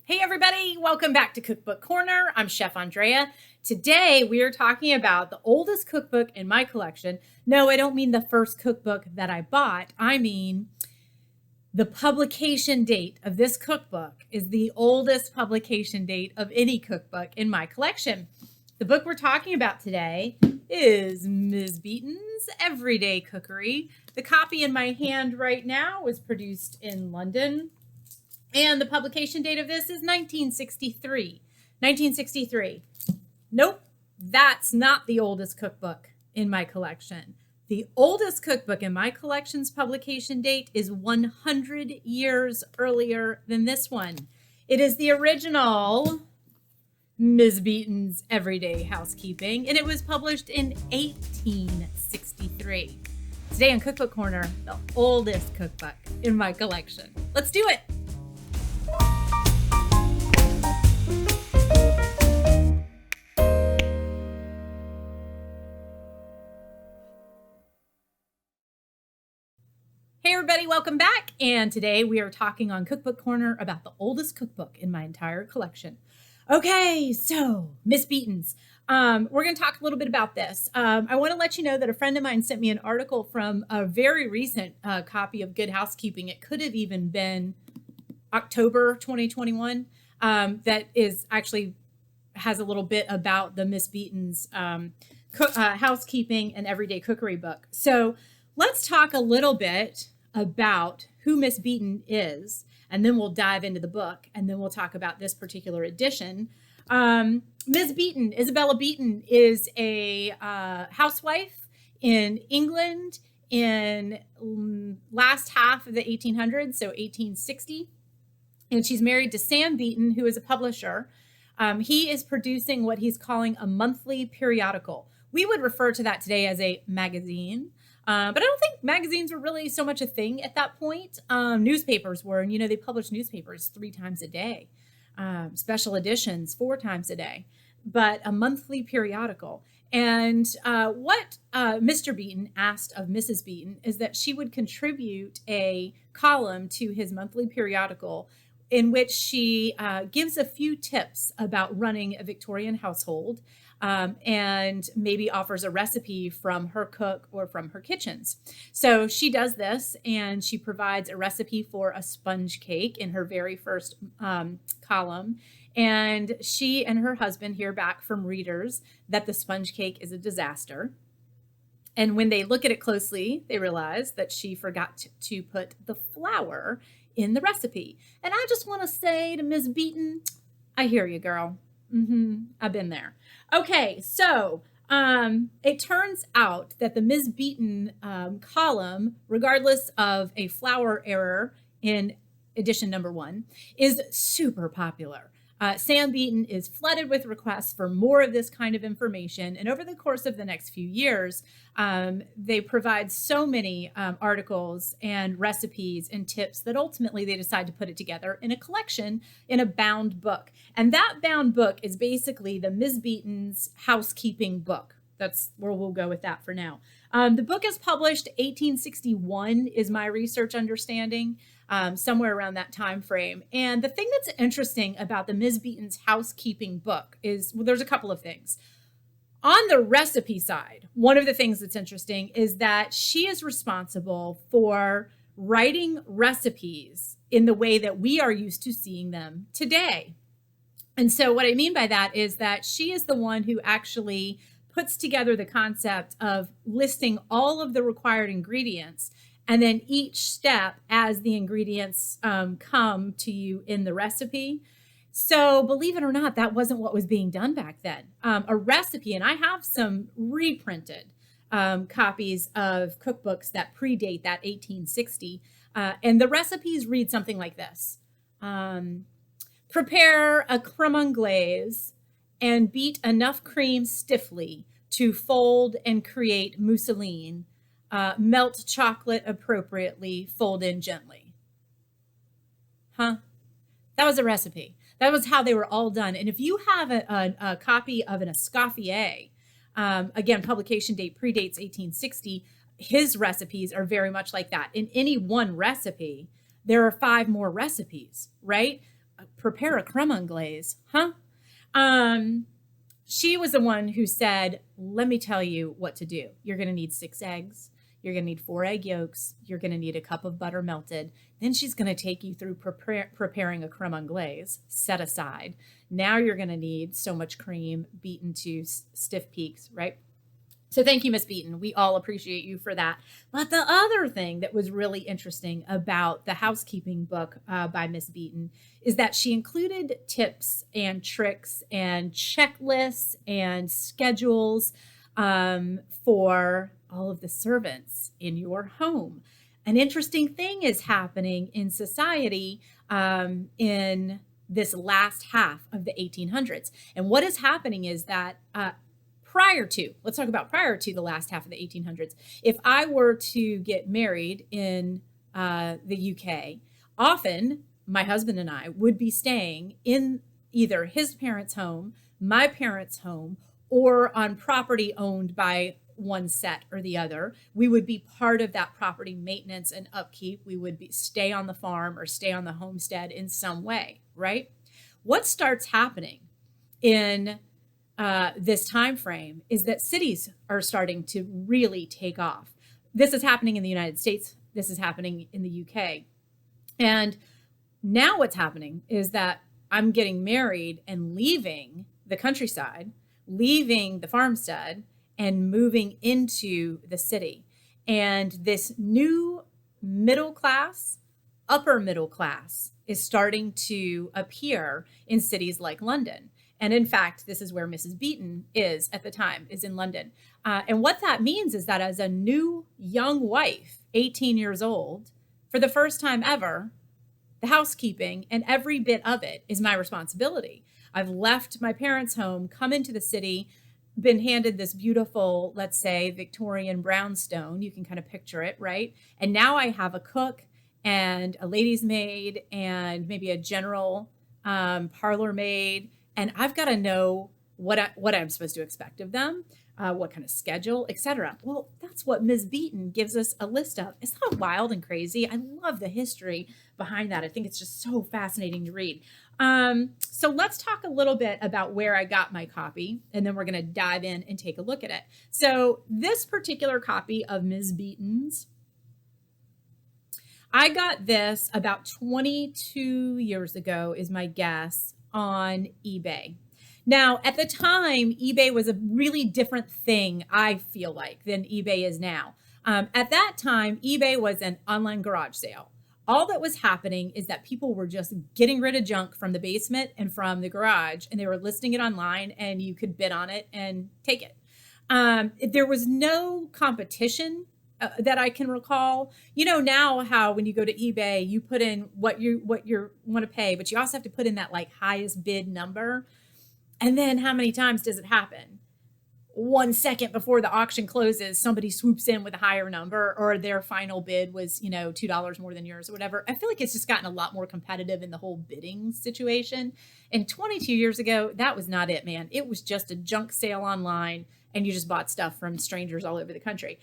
Hey everybody, welcome back to Cookbook Corner. I'm Chef Andrea. Today we are talking about the oldest cookbook in my collection. No, I don't mean the first cookbook that I bought. I mean the publication date of this cookbook is the oldest publication date of any cookbook in my collection. The book we're talking about today is Ms. Beaton's Everyday Cookery. The copy in my hand right now was produced in London. And the publication date of this is 1963. 1963. Nope, that's not the oldest cookbook in my collection. The oldest cookbook in my collection's publication date is 100 years earlier than this one. It is the original Ms. Beaton's Everyday Housekeeping, and it was published in 1863. Today on Cookbook Corner, the oldest cookbook in my collection. Let's do it. Hey everybody, welcome back. And today we are talking on Cookbook Corner about the oldest cookbook in my entire collection. Okay, so Miss Beaton's. We're going to talk a little bit about this. I want to let you know that a friend of mine sent me an article from a very recent copy of Good Housekeeping. It could have even been October 2021. That is actually has a little bit about the Miss Beaton's housekeeping and everyday cookery book. So let's talk a little bit about who Miss Beaton is, and then we'll dive into the book, and then we'll talk about this particular edition. Ms. Beaton, Isabella Beaton, is a housewife in England in last half of the 1800s, so 1860. And she's married to Sam Beaton, who is a publisher. He is producing what he's calling a monthly periodical. We would refer to that today as a magazine. But I don't think magazines were really so much a thing at that point. Newspapers were, and they published newspapers 3 times a day, special editions 4 times a day, but a monthly periodical. And what Mr. Beaton asked of Mrs. Beaton is that she would contribute a column to his monthly periodical in which she gives a few tips about running a Victorian household. And maybe offers a recipe from her cook or from her kitchens. So she does this, and she provides a recipe for a sponge cake in her very first column. And she and her husband hear back from readers that the sponge cake is a disaster. And when they look at it closely, they realize that she forgot to put the flour in the recipe. And I just want to say to Ms. Beaton, I hear you, girl. I've been there. Okay, so it turns out that the Ms. Beaton column, regardless of a flour error in edition number 1, is super popular. Sam Beaton is flooded with requests for more of this kind of information. And over the course of the next few years, they provide so many articles and recipes and tips that ultimately they decide to put it together in a collection in a bound book. And that bound book is basically the Ms. Beaton's housekeeping book. That's where we'll go with that for now. The book is published 1861 is my research understanding, somewhere around that time frame. And the thing that's interesting about the Ms. Beaton's housekeeping book is, well, there's a couple of things. On the recipe side, one of the things that's interesting is that she is responsible for writing recipes in the way that we are used to seeing them today. And so what I mean by that is that she is the one who actually puts together the concept of listing all of the required ingredients, and then each step as the ingredients come to you in the recipe. So believe it or not, that wasn't what was being done back then. A recipe, and I have some reprinted copies of cookbooks that predate that 1860, and the recipes read something like this. Prepare a creme anglaise and beat enough cream stiffly to fold and create mousseline. Melt chocolate appropriately, fold in gently. That was a recipe. That was how they were all done. And if you have a copy of an Escoffier, again, publication date predates 1860, his recipes are very much like that. In any one recipe, there are 5 more recipes, right? prepare a creme anglaise, huh? She was the one who said, let me tell you what to do. You're going to need 6 eggs. You're going to need 4 egg yolks. You're going to need a cup of butter melted. Then she's going to take you through preparing a creme anglaise, set aside. Now you're going to need so much cream beaten to stiff peaks, right? So thank you, Miss Beaton. We all appreciate you for that. But the other thing that was really interesting about the housekeeping book by Miss Beaton is that she included tips and tricks and checklists and schedules for all of the servants in your home. An interesting thing is happening in society in this last half of the 1800s. And what is happening is that let's talk about prior to the last half of the 1800s. If I were to get married in the UK, often my husband and I would be staying in either his parents' home, my parents' home, or on property owned by one set or the other. We would be part of that property maintenance and upkeep. We would stay on the farm or stay on the homestead in some way, right? What starts happening in this time frame is that cities are starting to really take off. This is happening in the United States. This is happening in the UK. And now what's happening is that I'm getting married and leaving the countryside, leaving the farmstead, and moving into the city. And this new middle class, upper middle class is starting to appear in cities like London. And in fact, this is where Mrs. Beaton is at the time, is in London. And what that means is that as a new young wife, 18 years old, for the first time ever, the housekeeping and every bit of it is my responsibility. I've left my parents' home, come into the city, been handed this beautiful, let's say, Victorian brownstone. You can kind of picture it, right? And now I have a cook and a lady's maid and maybe a general parlor maid. And I've got to know what I'm supposed to expect of them, what kind of schedule, etc. Well, that's what Ms. Beaton gives us a list of. It's not wild and crazy. I love the history behind that. I think it's just so fascinating to read. So let's talk a little bit about where I got my copy, and then we're going to dive in and take a look at it. So this particular copy of Ms. Beaton's, I got this about 22 years ago, is my guess, on eBay. Now, at the time, eBay was a really different thing, I feel like, than eBay is now. At that time, eBay was an online garage sale. All that was happening is that people were just getting rid of junk from the basement and from the garage, and they were listing it online, and you could bid on it and take it. There was no competition that I can recall. You know, now how when you go to eBay, you put in what you want to pay, but you also have to put in that like highest bid number. And then how many times does it happen? 1 second before the auction closes, somebody swoops in with a higher number, or their final bid was, $2 more than yours or whatever. I feel like it's just gotten a lot more competitive in the whole bidding situation. And 22 years ago, that was not it, man. It was just a junk sale online, and you just bought stuff from strangers all over the country.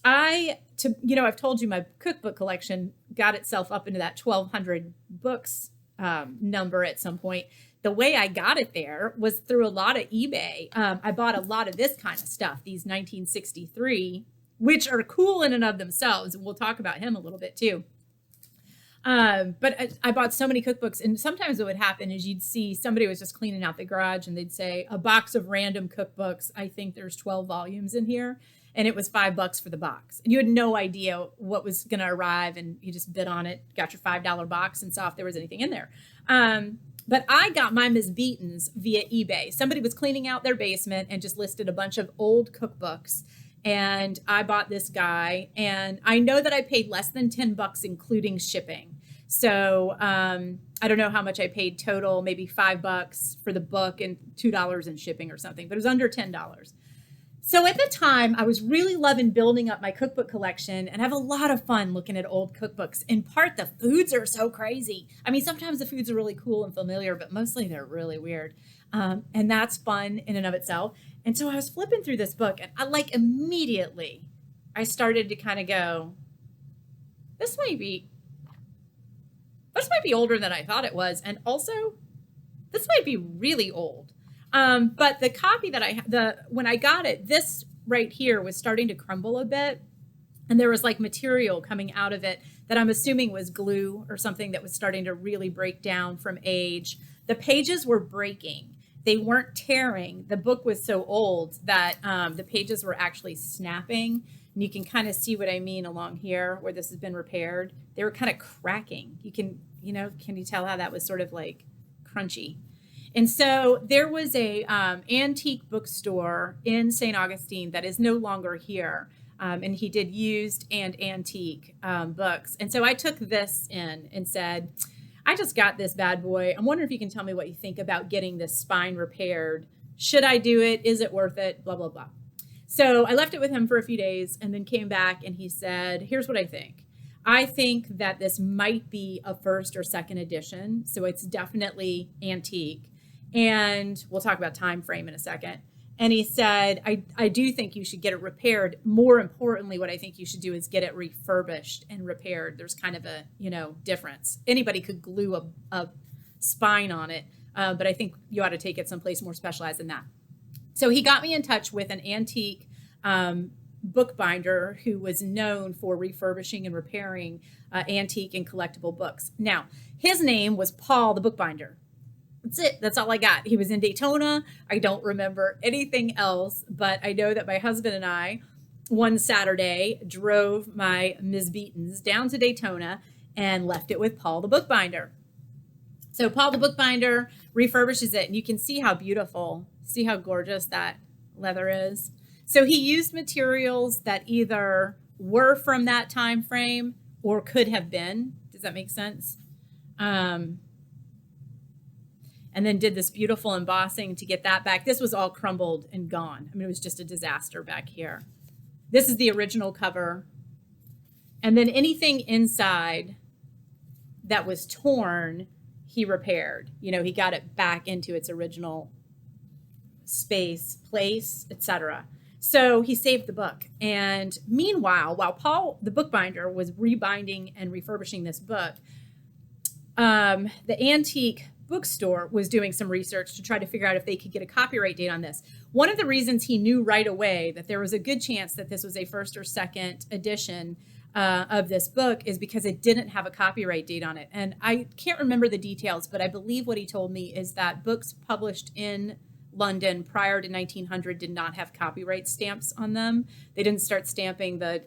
I've told you my cookbook collection got itself up into that 1,200 books number at some point. The way I got it there was through a lot of eBay. I bought a lot of this kind of stuff, these 1963, which are cool in and of themselves. And we'll talk about him a little bit too. But I bought so many cookbooks, and sometimes what would happen is you'd see somebody was just cleaning out the garage and they'd say a box of random cookbooks. I think there's 12 volumes in here. And it was $5 for the box. And you had no idea what was going to arrive, and you just bid on it, got your $5 box, and saw if there was anything in there. But I got my Ms. Beaton's via eBay. Somebody was cleaning out their basement and just listed a bunch of old cookbooks. And I bought this guy, and I know that I paid less than $10, including shipping. So I don't know how much I paid total, maybe $5 for the book and $2 in shipping or something, but it was under $10. So at the time, I was really loving building up my cookbook collection, and I have a lot of fun looking at old cookbooks. In part, the foods are so crazy. I mean, sometimes the foods are really cool and familiar, but mostly they're really weird. And that's fun in and of itself. And so I was flipping through this book, and immediately I started to kind of go, this might be this might be older than I thought it was. And also, this might be really old. But the copy that when I got it, this right here was starting to crumble a bit. And there was like material coming out of it that I'm assuming was glue or something that was starting to really break down from age. The pages were breaking. They weren't tearing. The book was so old that the pages were actually snapping. And you can kind of see what I mean along here where this has been repaired. They were kind of cracking. Can you tell how that was sort of like crunchy? And so there was a antique bookstore in St. Augustine that is no longer here. And he did used and antique books. And so I took this in and said, I just got this bad boy. I'm wondering if you can tell me what you think about getting this spine repaired. Should I do it? Is it worth it? Blah, blah, blah. So I left it with him for a few days and then came back and he said, here's what I think. I think that this might be a first or second edition. So it's definitely antique. And we'll talk about time frame in a second. And he said, I do think you should get it repaired. More importantly, what I think you should do is get it refurbished and repaired. There's kind of a, difference. Anybody could glue a spine on it, but I think you ought to take it someplace more specialized than that. So he got me in touch with an antique bookbinder who was known for refurbishing and repairing antique and collectible books. Now, his name was Paul the Bookbinder. That's it. That's all I got. He was in Daytona. I don't remember anything else, but I know that my husband and I one Saturday drove my Ms. Beatons down to Daytona and left it with Paul the Bookbinder. So Paul the Bookbinder refurbishes it, and you can see how beautiful, see how gorgeous that leather is. So he used materials that either were from that time frame or could have been. Does that make sense? And then did this beautiful embossing to get that back. This was all crumbled and gone. I mean, it was just a disaster back here. This is the original cover. And then anything inside that was torn, he repaired. He got it back into its original space, place, etc. So he saved the book. And meanwhile, while Paul, the bookbinder, was rebinding and refurbishing this book, the antique bookstore was doing some research to try to figure out if they could get a copyright date on this. One of the reasons he knew right away that there was a good chance that this was a first or second edition of this book is because it didn't have a copyright date on it. And I can't remember the details, but I believe what he told me is that books published in London prior to 1900 did not have copyright stamps on them. They didn't start stamping the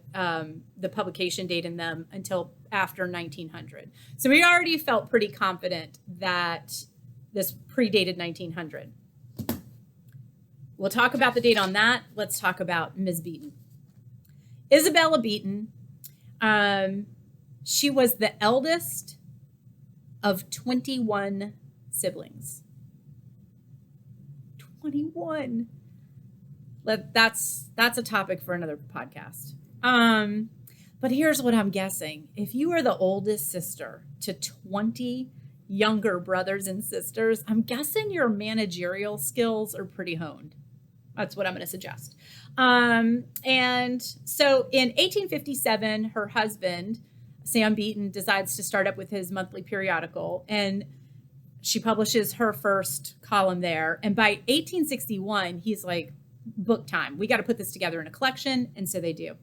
publication date in them until after 1900. So we already felt pretty confident that this predated 1900. We'll talk about the date on that. Let's talk about Ms. Beaton. Isabella Beaton, she was the eldest of 21 siblings. 21. That's a topic for another podcast. But here's what I'm guessing. If you are the oldest sister to 20 younger brothers and sisters, I'm guessing your managerial skills are pretty honed. That's what I'm going to suggest. And so in 1857, her husband, Sam Beaton, decides to start up with his monthly periodical, and she publishes her first column there. And by 1861, he's like, book time. We got to put this together in a collection. And so they do.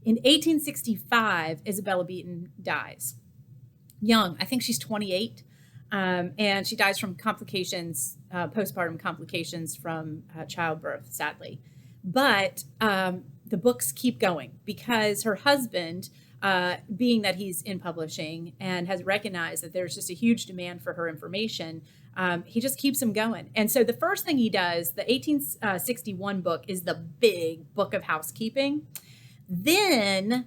In 1865, Isabella Beaton dies. Young. I think she's 28. And she dies from complications, postpartum complications from childbirth, sadly. But the books keep going because her husband, being that he's in publishing and has recognized that there's just a huge demand for her information, he just keeps them going. And so the first thing he does, the 1861 book, is the big book of housekeeping. Then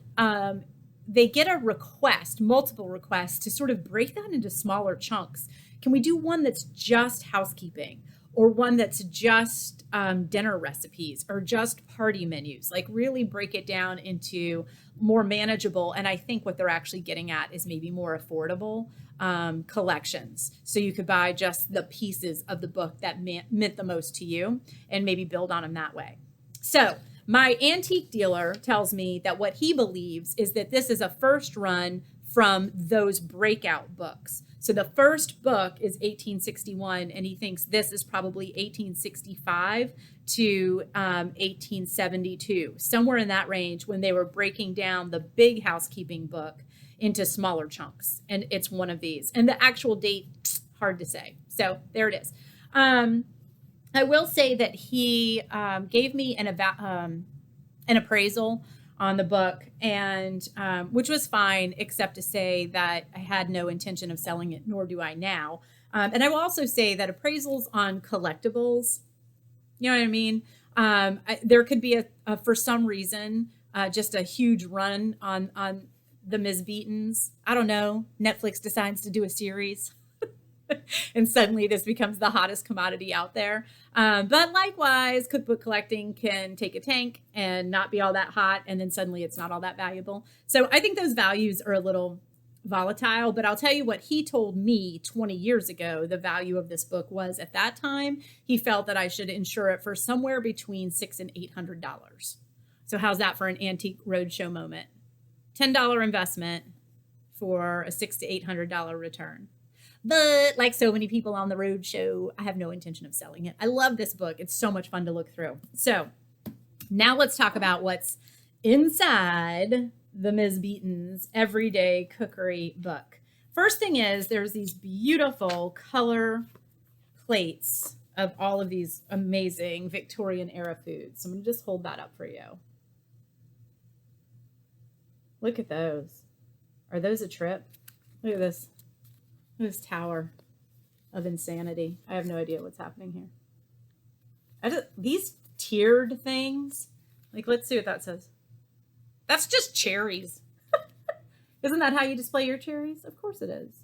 they get a request, multiple requests, to sort of break that into smaller chunks. Can we do one that's just housekeeping, or one that's just dinner recipes, or just party menus? Like really break it down into more manageable, and I think what they're actually getting at is maybe more affordable collections. So you could buy just the pieces of the book that meant the most to you and maybe build on them that way. So my antique dealer tells me that what he believes is that this is a first run from those breakout books. So the first book is 1861, and he thinks this is probably 1865 to 1872, somewhere in that range, when they were breaking down the big housekeeping book into smaller chunks. And it's one of these. And the actual date, hard to say. So there it is. I will say that he gave me an appraisal on the book, and which was fine, except to say that I had no intention of selling it, nor do I now. And I will also say that appraisals on collectibles, you know what I mean? There could be for some reason, just a huge run on the Ms. Beatons. I don't know. Netflix decides to do a series. And suddenly this becomes the hottest commodity out there. But likewise, cookbook collecting can take a tank and not be all that hot, and then suddenly it's not all that valuable. So I think those values are a little volatile, but I'll tell you what he told me 20 years ago the value of this book was at that time. He felt that I should insure it for somewhere between $600 and $800. So how's that for an antique roadshow moment? $10 investment for a $600 to $800 return. But like so many people on the road show, I have no intention of selling it. I love this book. It's so much fun to look through. So now let's talk about what's inside the Ms. Beaton's Everyday Cookery book. First thing is there's these beautiful color plates of all of these amazing Victorian era foods. So I'm going to just hold that up for you. Look at those. Are those a trip? Look at this. This tower of insanity. I have no idea what's happening here. These tiered things, like, let's see what that says. That's just cherries. Isn't that how you display your cherries? Of course it is.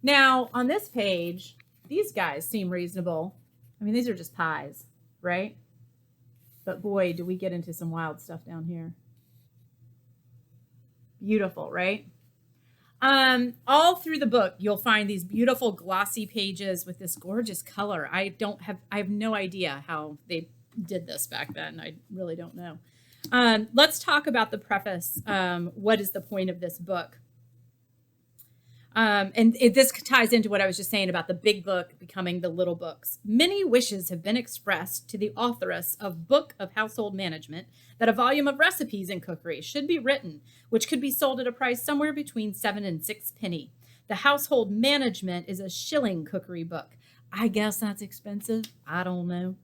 Now, on this page, these guys seem reasonable. I mean, these are just pies, right? But boy, do we get into some wild stuff down here. Beautiful, right? All through the book, you'll find these beautiful glossy pages with this gorgeous color. I have no idea how they did this back then. I really don't know. Let's talk about the preface. What is the point of this book? This ties into what I was just saying about the big book becoming the little books. Many wishes have been expressed to the authoress of Book of Household Management that a volume of recipes in cookery should be written, which could be sold at a price somewhere between 7 and 6 penny. The Household Management is a shilling cookery book. I guess that's expensive. I don't know.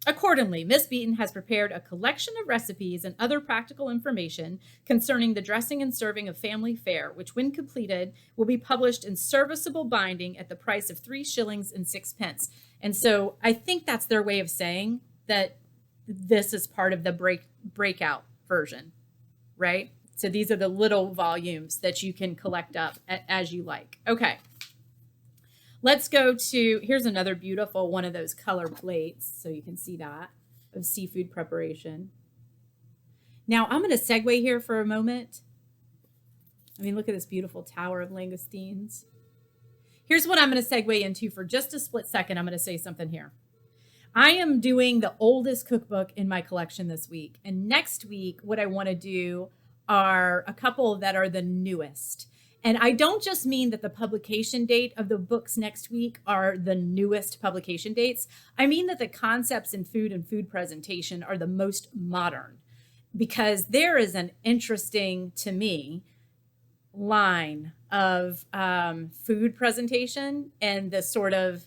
Accordingly, Miss Beaton has prepared a collection of recipes and other practical information concerning the dressing and serving of family fare, which, when completed, will be published in serviceable binding at the price of 3 shillings and 6 pence. And so I think that's their way of saying that this is part of the breakout version, right? So these are the little volumes that you can collect up as you like. Okay. Let's go to, here's another beautiful one of those color plates, so you can see that, of seafood preparation. Now, I'm going to segue here for a moment. I mean, look at this beautiful tower of langoustines. Here's what I'm going to segue into for just a split second. I'm going to say something here. I am doing the oldest cookbook in my collection this week, and next week, what I want to do are a couple that are the newest. And I don't just mean that the publication date of the books next week are the newest publication dates. I mean that the concepts in food and food presentation are the most modern, because there is an interesting, to me, line of food presentation and the sort of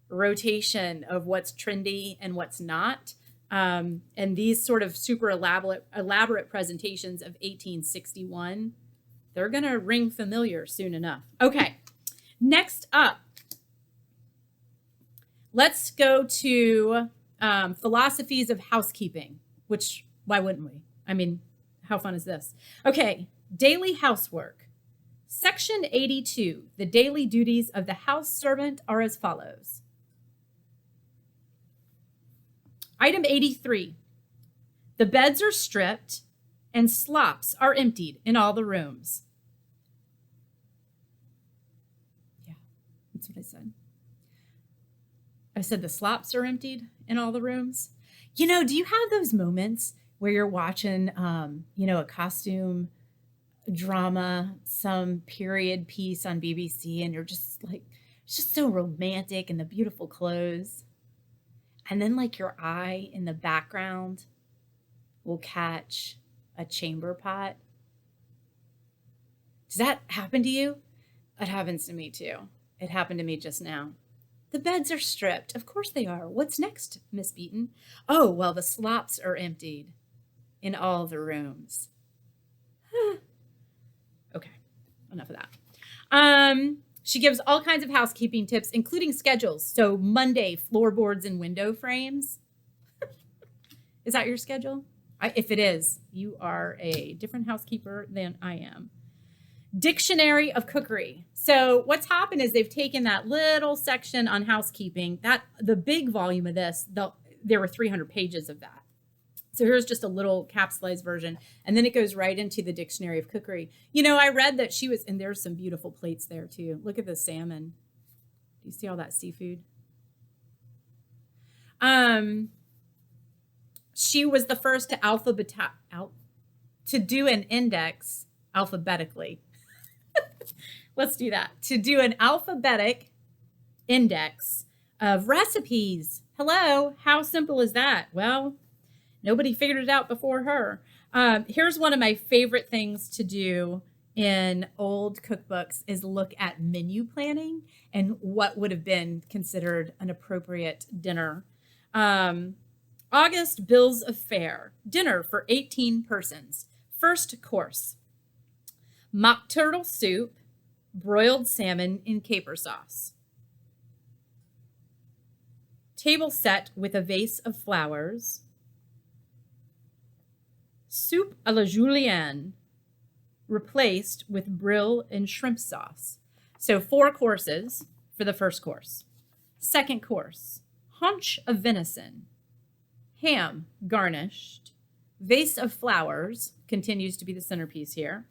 rotation of what's trendy and what's not. And these sort of super elaborate presentations of 1861, they're going to ring familiar soon enough. Okay, next up, let's go to philosophies of housekeeping, which, why wouldn't we? I mean, how fun is this? Okay, daily housework. Section 82, the daily duties of the house servant are as follows. Item 83, the beds are stripped and slops are emptied in all the rooms. Yeah, that's what I said. I said the slops are emptied in all the rooms. You know, do you have those moments where you're watching, a costume drama, some period piece on BBC, and you're just like, it's just so romantic and the beautiful clothes. And then, like, your eye in the background will catch a chamber pot. Does that happen to you? It happens to me too. It happened to me just now. The beds are stripped. Of course they are. What's next, Miss Beaton? Oh, well, the slops are emptied in all the rooms. Okay, enough of that. She gives all kinds of housekeeping tips, including schedules. So Monday, floorboards and window frames. Is that your schedule? If it is, you are a different housekeeper than I am. Dictionary of Cookery. So what's happened is they've taken that little section on housekeeping, the big volume of this, there were 300 pages of that. So here's just a little capsulized version, and then it goes right into the Dictionary of Cookery. You know, I read that she was, and there's some beautiful plates there too. Look at the salmon. Do you see all that seafood? She was the first to do an index alphabetically. Let's do that. To do an alphabetic index of recipes. Hello, how simple is that? Well, nobody figured it out before her. Here's one of my favorite things to do in old cookbooks is look at menu planning and what would have been considered an appropriate dinner. August bills of fare. Dinner for 18 persons. First course. Mock turtle soup, broiled salmon in caper sauce. Table set with a vase of flowers. Soup à la julienne, replaced with brill and shrimp sauce. So 4 courses for the first course. Second course, haunch of venison, ham garnished, vase of flowers, continues to be the centerpiece here.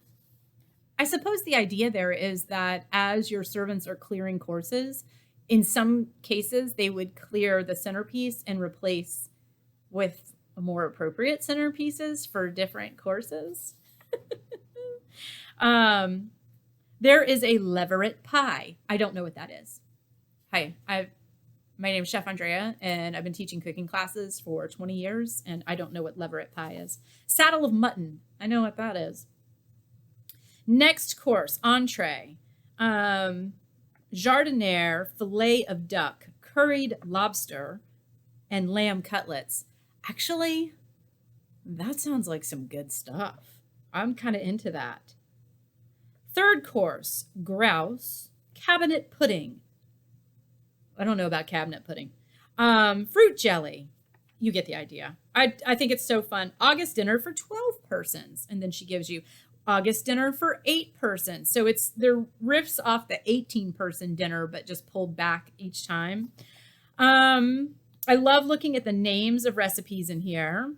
I suppose the idea there is that as your servants are clearing courses, in some cases they would clear the centerpiece and replace with more appropriate centerpieces for different courses. There is a leveret pie. I don't know what that is. Hi, my name is Chef Andrea, and I've been teaching cooking classes for 20 years, and I don't know what leveret pie is. Saddle of mutton. I know what that is. Next course, entree. Jardiniere, filet of duck, curried lobster, and lamb cutlets. Actually, that sounds like some good stuff. I'm kind of into that. Third course, grouse, cabinet pudding. I don't know about cabinet pudding. Fruit jelly. You get the idea. I think it's so fun. August dinner for 12 persons. And then she gives you August dinner for 8 persons. So there riffs off the 18-person dinner, but just pulled back each time. I love looking at the names of recipes in here.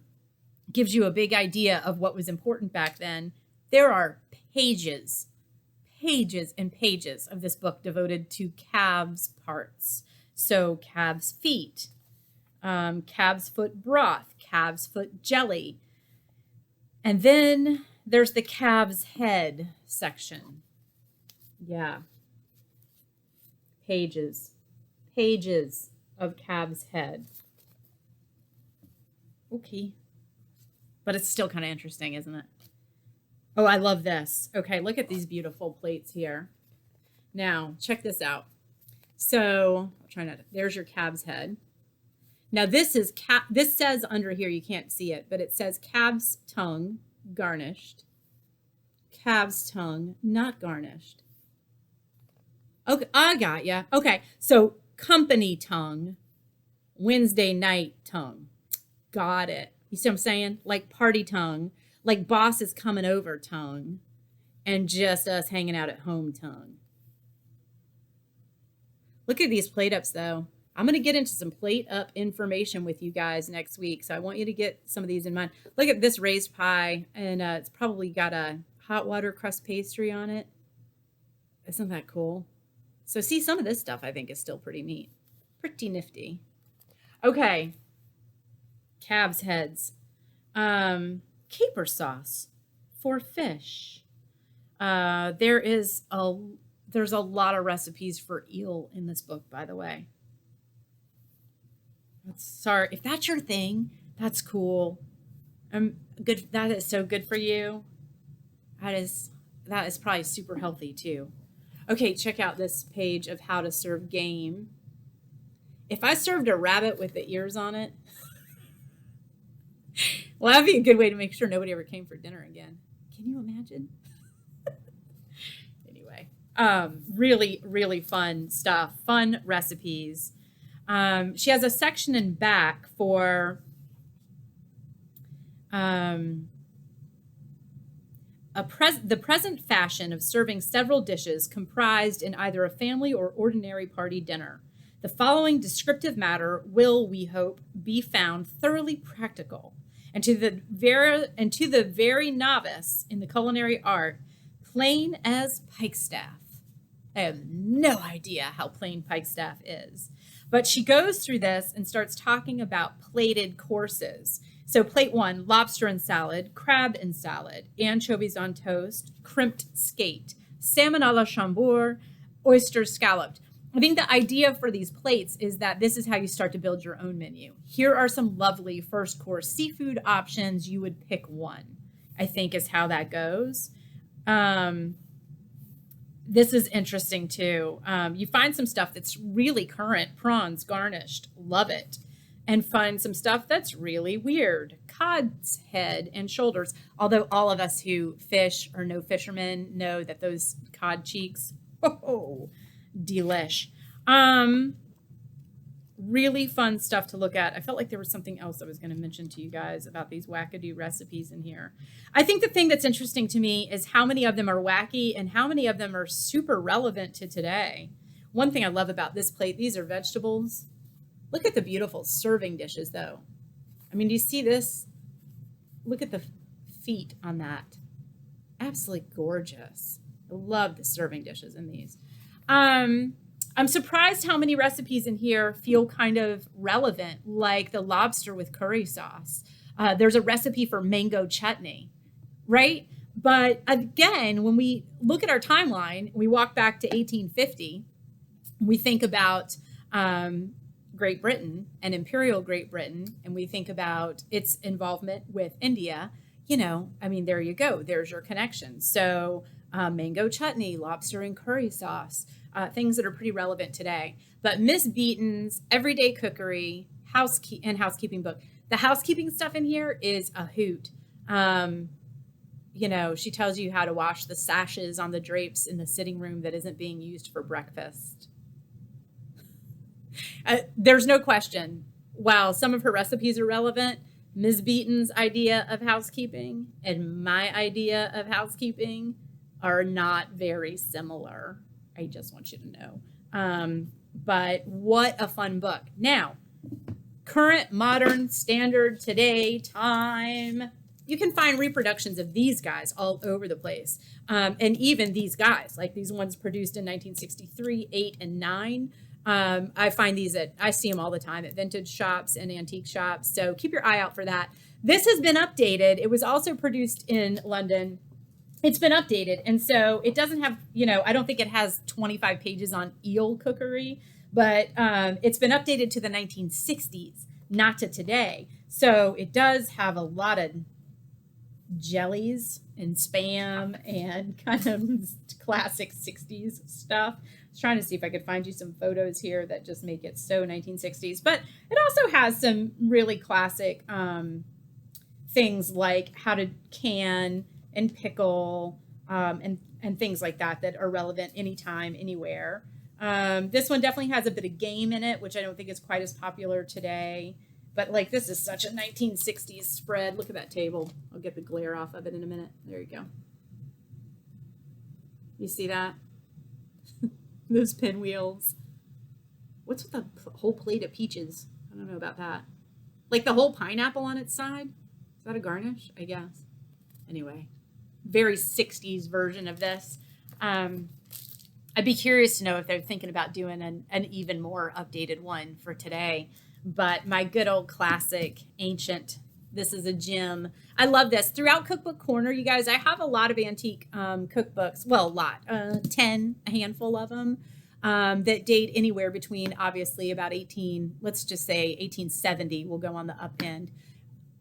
Gives you a big idea of what was important back then. There are pages and pages of this book devoted to calves parts. So calves feet, calves foot broth, calves foot jelly. And then there's the calves head section. Yeah. Pages of calves head. Okay. But it's still kind of interesting, isn't it? Oh, I love this. Okay, look at these beautiful plates here. Now, check this out. So, I'll try not to, there's your calves head. Now, this says under here, you can't see it, but it says calves tongue garnished. Calves tongue not garnished. Okay, I got ya. Okay, so company tongue, Wednesday night tongue. Got it. You see what I'm saying? Like party tongue, like boss is coming over tongue, and just us hanging out at home tongue. Look at these plate ups though. I'm going to get into some plate up information with you guys next week. So I want you to get some of these in mind. Look at this raised pie, and it's probably got a hot water crust pastry on it. Isn't that cool? So see, some of this stuff I think is still pretty neat. Pretty nifty. Okay. Calves heads. Caper sauce for fish. There's a lot of recipes for eel in this book, by the way. Sorry if that's your thing. That's cool. Good. That is so good for you. That is probably super healthy too. Okay, check out this page of how to serve game. If I served a rabbit with the ears on it, well, that'd be a good way to make sure nobody ever came for dinner again. Can you imagine? Anyway, really, really fun stuff, fun recipes. She has a section in back for the present fashion of serving several dishes comprised in either a family or ordinary party dinner. The following descriptive matter will, we hope, be found thoroughly practical, and to the very novice in the culinary art, plain as pikestaff. I have no idea how plain pikestaff is, but she goes through this and starts talking about plated courses. So plate 1, lobster and salad, crab and salad, anchovies on toast, crimped skate, salmon a la Chambord, oysters scalloped. I think the idea for these plates is that this is how you start to build your own menu. Here are some lovely first course seafood options. You would pick one, I think is how that goes. This is interesting too. You find some stuff that's really current, prawns garnished, love it. And find some stuff that's really weird, cod's head and shoulders. Although all of us who fish or know fishermen know that those cod cheeks, delish. Really fun stuff to look at. I felt like there was something else I was going to mention to you guys about these wackadoo recipes in here. I think the thing that's interesting to me is how many of them are wacky and how many of them are super relevant to today. One thing I love about this plate, these are vegetables. Look at the beautiful serving dishes, though. I mean, do you see this? Look at the feet on that. Absolutely gorgeous. I love the serving dishes in these. I'm surprised how many recipes in here feel kind of relevant, like the lobster with curry sauce. There's a recipe for mango chutney, right? But again, when we look at our timeline, we walk back to 1850, we think about Great Britain and Imperial Great Britain, and we think about its involvement with India, I mean, there you go. There's your connection. So mango chutney, lobster and curry sauce, things that are pretty relevant today. But Miss Beaton's Everyday Cookery housekeeping book. The housekeeping stuff in here is a hoot. She tells you how to wash the sashes on the drapes in the sitting room that isn't being used for breakfast. There's no question. While some of her recipes are relevant, Ms. Beaton's idea of housekeeping and my idea of housekeeping are not very similar. I just want you to know. But what a fun book. Now, current, modern, standard, today, time. You can find reproductions of these guys all over the place. And even these guys, like these ones produced in 1963, 8, and 9. I find I see them all the time at vintage shops and antique shops. So keep your eye out for that. This has been updated. It was also produced in London. It's been updated. And so it doesn't have, I don't think it has 25 pages on eel cookery, but it's been updated to the 1960s, not to today. So it does have a lot of jellies and spam and kind of classic 60s stuff. I was trying to see if I could find you some photos here that just make it so 1960s, but it also has some really classic things like how to can and pickle and things like that are relevant anytime, anywhere. This one definitely has a bit of game in it, which I don't think is quite as popular today. But like, this is such a 1960s spread. Look at that table. I'll get the glare off of it in a minute. There you go. You see that? Those pinwheels. What's with the whole plate of peaches? I don't know about that. Like the whole pineapple on its side? Is that a garnish? I guess. Anyway, very 60s version of this. I'd be curious to know if they're thinking about doing an even more updated one for today. But my good old classic ancient This is a gem. I love this. Throughout Cookbook Corner, you guys, I have a lot of antique cookbooks. Well, a lot, a handful of them that date anywhere between, obviously, about let's just say 1870 will go on the up end,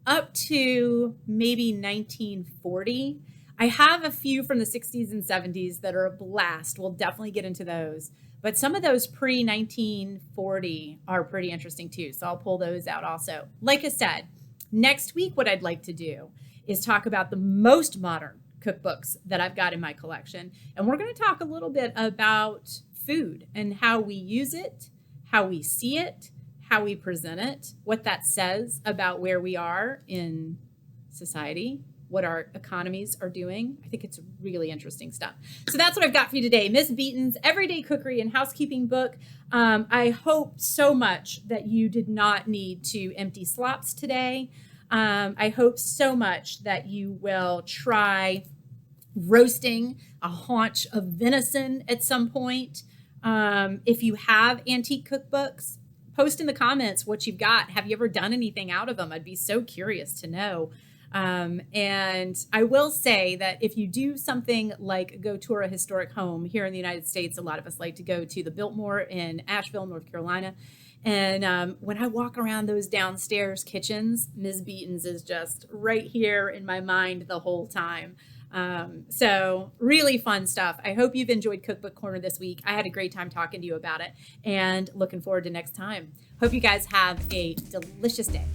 up to maybe 1940. I have a few from the 60s and 70s that are a blast. We'll definitely get into those. But some of those pre-1940 are pretty interesting too. So I'll pull those out also. Like I said, next week, what I'd like to do is talk about the most modern cookbooks that I've got in my collection. And we're going to talk a little bit about food and how we use it, how we see it, how we present it, what that says about where we are in society, what our economies are doing. I think it's really interesting stuff. So that's what I've got for you today. Miss Beaton's Everyday Cookery and Housekeeping book. I hope so much that you did not need to empty slops today. I hope so much that you will try roasting a haunch of venison at some point. If you have antique cookbooks, post in the comments what you've got. Have you ever done anything out of them? I'd be so curious to know. And I will say that if you do something like go tour a historic home here in the United States, a lot of us like to go to the Biltmore in Asheville, North Carolina. And when I walk around those downstairs kitchens, Ms. Beaton's is just right here in my mind the whole time. So really fun stuff. I hope you've enjoyed Cookbook Corner this week. I had a great time talking to you about it and looking forward to next time. Hope you guys have a delicious day.